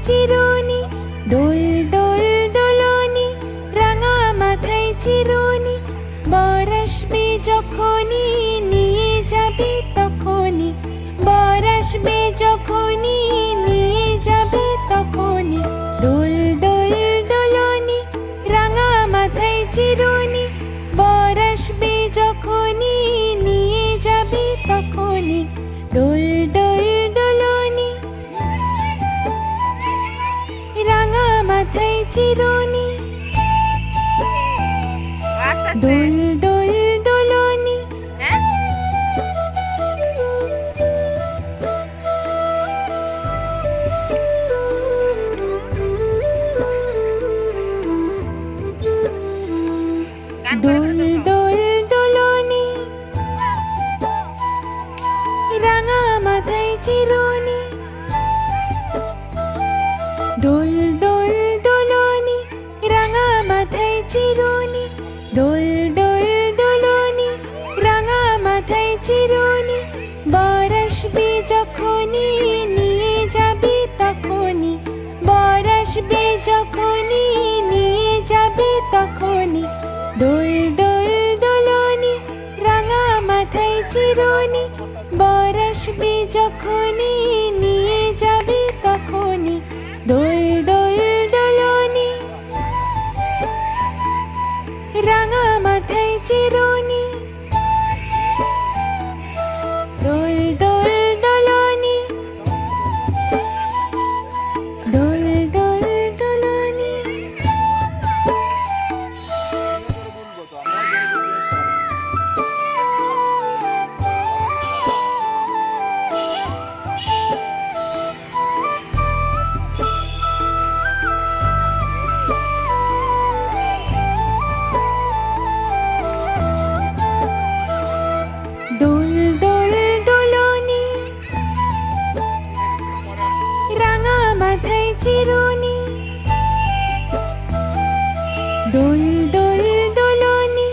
চিরুনি, দোল দোল দোলনি, রাঙা মাথায় চিরুনি, বর আসবে যখনই নিয়ে যাবে তখনই, বর আসবে যখনই নিয়ে যাবে তখনই, দোল দোল দোলনি, রাঙা মাথায় চিরুনি, বর আসবে যখনই নিয়ে যাবে তখনই, দোল দোল দোলনি, রাঙা মাথায় চিরুনি, দোল দোল দোলনি। দোল দোল দোলনি, রাঙা মাথায় চিরুনি, দোল দোল দোলনি, রাঙা মাথায় চিরুনি, দোল দোল দোলনি, রাঙা মাথায় চিরুনি, বর আসবে যখনই নিয়ে যাবে তখনই, বর আসবে যখনই নিয়ে যাবে তখনই, দোল দোল দোলনি, রাঙা মাথায় চিরুনি, বর আসবে যখনই নিয়ে যাবে তখনই, দোল দোল দোলনি, রাঙা মাথায় চিরুনি, দোল দোল দোলনি, দোল দোল দোলনি। দোল দোল দোলনি, রাঙা মাথায় চিরুনি, দোল দোল দোলনি,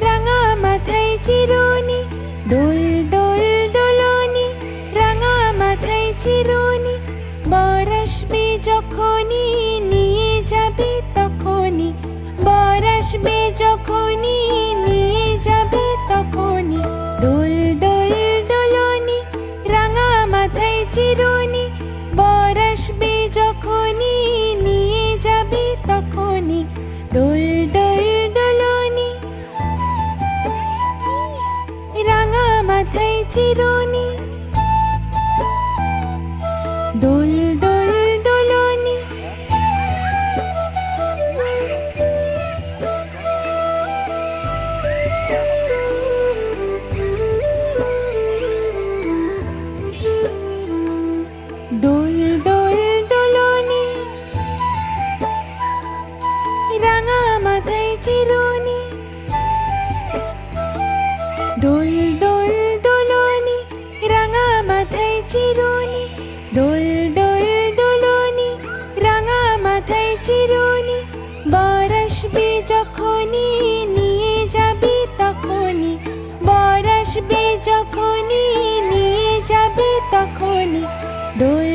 রাঙা মাথায় চিরুনি, দোল দোল দোলনি, রাঙা মাথায় চিরুনি, বর আসবে যখনই নিয়ে যাবে তখনই, বর আসবে যখনই নিয়ে যাবে তখনই, দোল দোল দোলনি, রাঙা মাথায় চিরুনি, বর আসবে যখনই নিয়ে যাবে তখনই, দোল দোল দোলনি, রাঙা মাথায় চিরুনি, দোল দোল দোলনি। দোল দোল দোলনি, রাঙা মাথায় চিরুনি, দোল দোল দোলনি, রাঙা মাথায় চিরুনি, দোল দোল দোলনি, রাঙা মাথায় চিরুনি, বর আসবে যখনই নিয়ে যাবে তখনই, বর আসবে যখনই নিয়ে যাবে তখনই, দোল